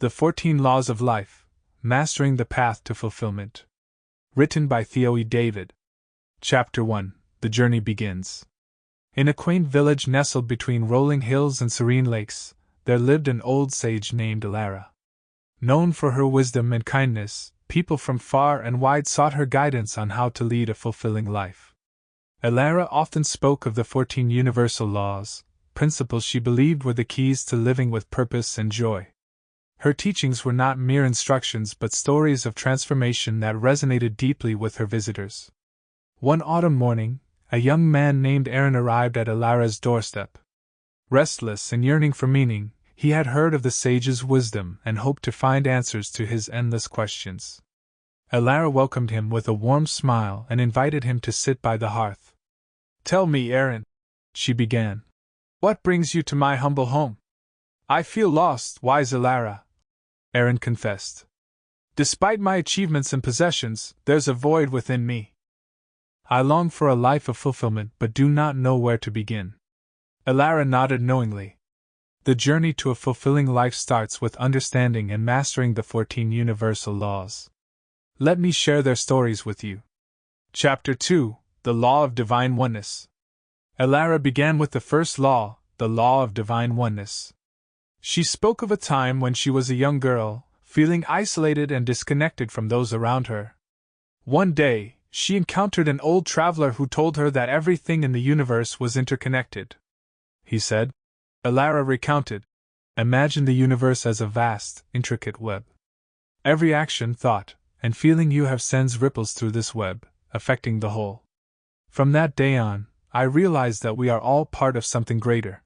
The 14 Laws of Life, Mastering the Path to Fulfillment. Written by Theo E. David. Chapter 1. The Journey Begins. In a quaint village nestled between rolling hills and serene lakes, there lived an old sage named Arin. Known for her wisdom and kindness, people from far and wide sought her guidance on how to lead a fulfilling life. Arin often spoke of the 14 universal laws, principles she believed were the keys to living with purpose and joy. Her teachings were not mere instructions but stories of transformation that resonated deeply with her visitors. One autumn morning, a young man named Arin arrived at Arin's doorstep. Restless and yearning for meaning, he had heard of the sage's wisdom and hoped to find answers to his endless questions. Arin welcomed him with a warm smile and invited him to sit by the hearth. "Tell me, Arin," she began, "what brings you to my humble home?" "I feel lost, wise Arin," Arin confessed. "Despite my achievements and possessions, there's a void within me. I long for a life of fulfillment but do not know where to begin." Arin nodded knowingly. The journey to a fulfilling life starts with understanding and mastering the 14 universal laws. Let me share their stories with you. Chapter 2. The Law of Divine Oneness. Arin began with the first law, the law of divine oneness. She spoke of a time when she was a young girl, feeling isolated and disconnected from those around her. One day, she encountered an old traveler who told her that everything in the universe was interconnected. He said, Arin recounted, "Imagine the universe as a vast, intricate web. Every action, thought, and feeling you have sends ripples through this web, affecting the whole. From that day on, I realized that we are all part of something greater.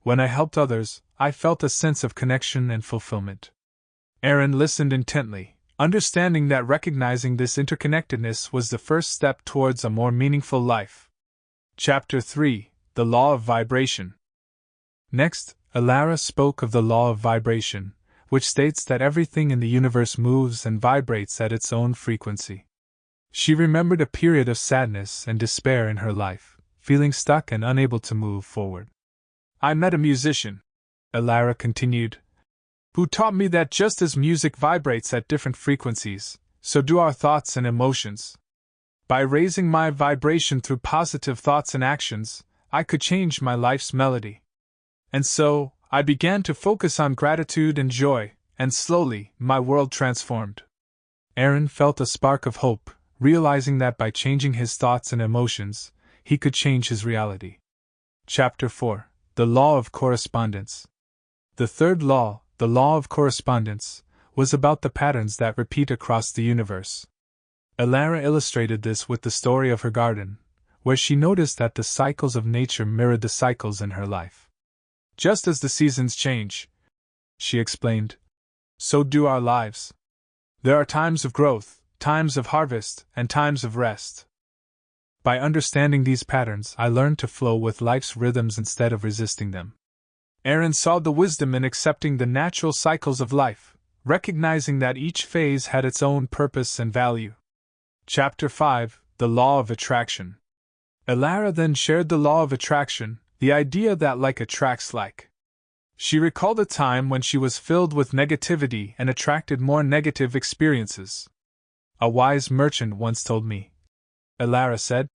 When I helped others, I felt a sense of connection and fulfillment." Arin listened intently, understanding that recognizing this interconnectedness was the first step towards a more meaningful life. Chapter 3. The Law of Vibration. Next, Arin spoke of the law of vibration, which states that everything in the universe moves and vibrates at its own frequency. She remembered a period of sadness and despair in her life, feeling stuck and unable to move forward. "I met a musician," Arin continued, "who taught me that just as music vibrates at different frequencies, so do our thoughts and emotions. By raising my vibration through positive thoughts and actions, I could change my life's melody. And so, I began to focus on gratitude and joy, and slowly, my world transformed." Arin felt a spark of hope, realizing that by changing his thoughts and emotions, he could change his reality. Chapter 4. The Law of Correspondence. The third law, the law of correspondence, was about the patterns that repeat across the universe. Arin illustrated this with the story of her garden, where she noticed that the cycles of nature mirrored the cycles in her life. "Just as the seasons change," she explained, "so do our lives. There are times of growth, times of harvest, and times of rest. By understanding these patterns, I learned to flow with life's rhythms instead of resisting them." Arin saw the wisdom in accepting the natural cycles of life, recognizing that each phase had its own purpose and value. Chapter 5. The Law of Attraction. Arin then shared the law of attraction, the idea that like attracts like. She recalled a time when she was filled with negativity and attracted more negative experiences. "A wise merchant once told me," Arin said,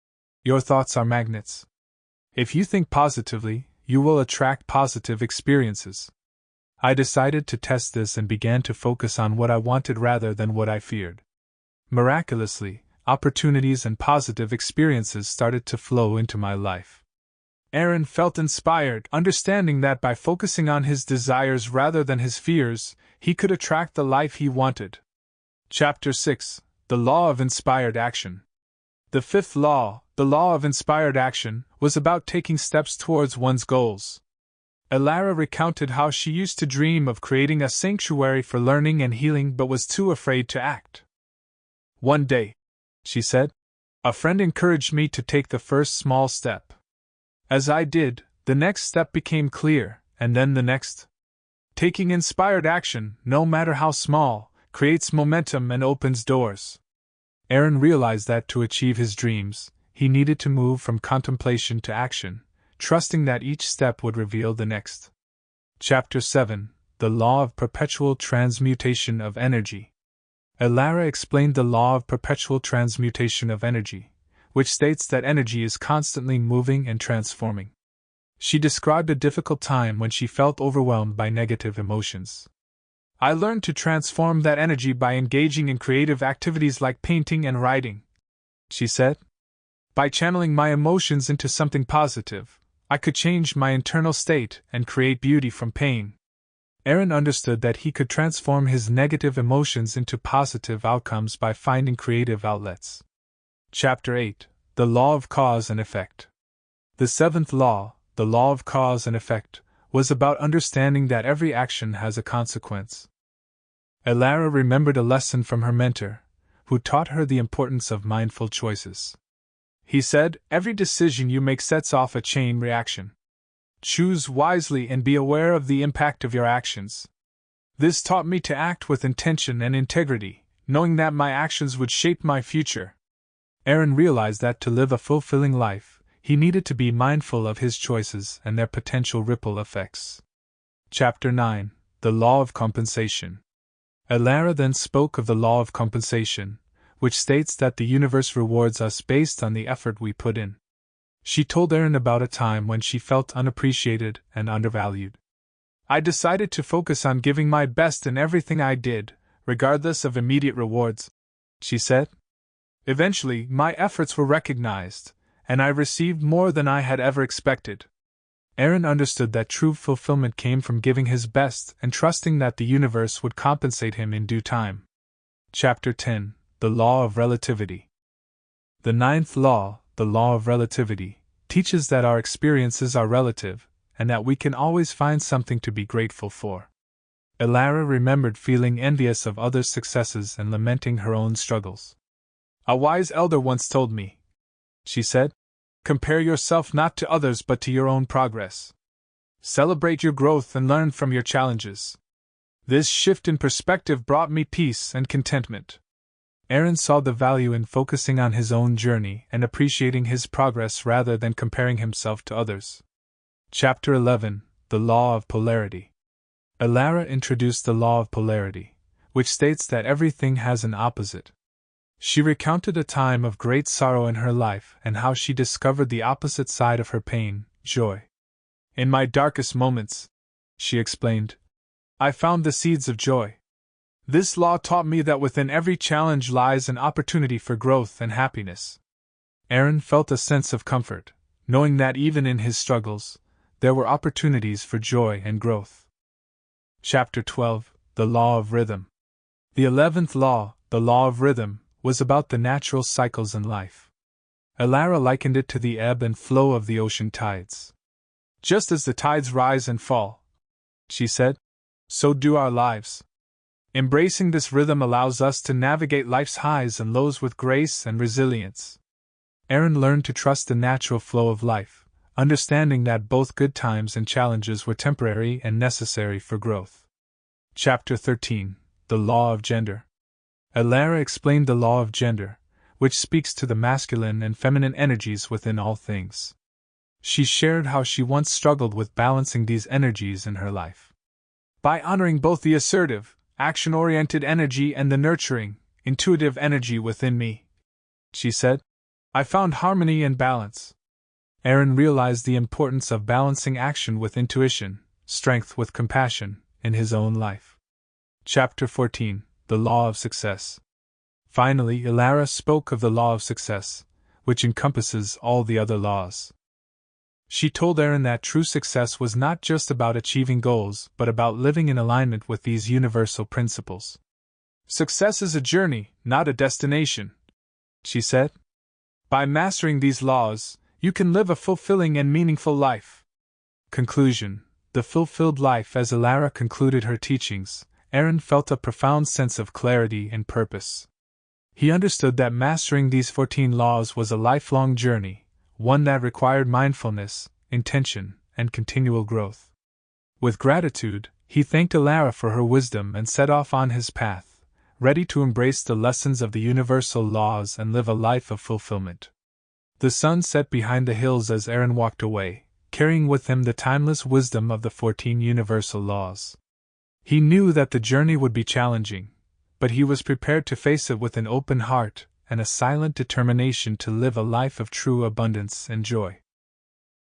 "your thoughts are magnets. If you think positively, you will attract positive experiences." I decided to test this and began to focus on what I wanted rather than what I feared. Miraculously, opportunities and positive experiences started to flow into my life. Arin felt inspired, understanding that by focusing on his desires rather than his fears, he could attract the life he wanted. Chapter 6. The Law of Inspired Action. The fifth law, the law of inspired action, was about taking steps towards one's goals. Arin recounted how she used to dream of creating a sanctuary for learning and healing but was too afraid to act. "One day," she said, "a friend encouraged me to take the first small step. As I did, the next step became clear, and then the next. Taking inspired action, no matter how small, creates momentum and opens doors." Arin realized that to achieve his dreams, he needed to move from contemplation to action, trusting that each step would reveal the next. Chapter 7. the law of perpetual transmutation of energy. Alara explained the law of perpetual transmutation of energy, which states that energy is constantly moving and transforming. She described a difficult time when she felt overwhelmed by negative emotions. I learned to transform that energy by engaging in creative activities like painting and writing, she said. By channeling my emotions into something positive, I could change my internal state and create beauty from pain. Arin understood that he could transform his negative emotions into positive outcomes by finding creative outlets. Chapter 8: The Law of Cause and Effect. The seventh law, the law of cause and effect, was about understanding that every action has a consequence. Alara remembered a lesson from her mentor, who taught her the importance of mindful choices. He said, "Every decision you make sets off a chain reaction. Choose wisely and be aware of the impact of your actions." This taught me to act with intention and integrity, knowing that my actions would shape my future. Arin realized that to live a fulfilling life, he needed to be mindful of his choices and their potential ripple effects. Chapter 9: The Law of Compensation. Alara then spoke of the law of compensation, which states that the universe rewards us based on the effort we put in. She told Arin about a time when she felt unappreciated and undervalued. "I decided to focus on giving my best in everything I did, regardless of immediate rewards," she said. "Eventually, my efforts were recognized, and I received more than I had ever expected." Arin understood that true fulfillment came from giving his best and trusting that the universe would compensate him in due time. Chapter 10: The Law of Relativity. The ninth law, the law of relativity, teaches that our experiences are relative, and that we can always find something to be grateful for. Alara remembered feeling envious of others' successes and lamenting her own struggles. "A wise elder once told me," she said, "compare yourself not to others but to your own progress. Celebrate your growth and learn from your challenges." This shift in perspective brought me peace and contentment. Arin saw the value in focusing on his own journey and appreciating his progress rather than comparing himself to others. Chapter 11: The Law of Polarity. Alara introduced the law of polarity, which states that everything has an opposite. She recounted a time of great sorrow in her life and how she discovered the opposite side of her pain, joy. "In my darkest moments," she explained, "I found the seeds of joy. This law taught me that within every challenge lies an opportunity for growth and happiness." Arin felt a sense of comfort, knowing that even in his struggles, there were opportunities for joy and growth. Chapter 12: The Law of Rhythm. The 11th law, the law of rhythm, was about the natural cycles in life. Alara likened it to the ebb and flow of the ocean tides. "Just as the tides rise and fall," she said, "so do our lives. Embracing this rhythm allows us to navigate life's highs and lows with grace and resilience." Arin learned to trust the natural flow of life, understanding that both good times and challenges were temporary and necessary for growth. Chapter 13: The Law of Gender. Alara explained the law of gender, which speaks to the masculine and feminine energies within all things. She shared how she once struggled with balancing these energies in her life. "By honoring both the assertive, action-oriented energy and the nurturing, intuitive energy within me," she said, "I found harmony and balance." Arin realized the importance of balancing action with intuition, strength with compassion, in his own life. Chapter 14: The Law of Success. Finally, Alara spoke of the law of success, which encompasses all the other laws. She told Arin that true success was not just about achieving goals, but about living in alignment with these universal principles. "Success is a journey, not a destination," she said. "By mastering these laws, you can live a fulfilling and meaningful life." Conclusion: The fulfilled life. As Alara concluded her teachings, Arin felt a profound sense of clarity and purpose. He understood that mastering these 14 laws was a lifelong journey, one that required mindfulness, intention, and continual growth. With gratitude, he thanked Alara for her wisdom and set off on his path, ready to embrace the lessons of the universal laws and live a life of fulfillment. The sun set behind the hills as Arin walked away, carrying with him the timeless wisdom of the 14 universal laws. He knew that the journey would be challenging, but he was prepared to face it with an open heart and a silent determination to live a life of true abundance and joy.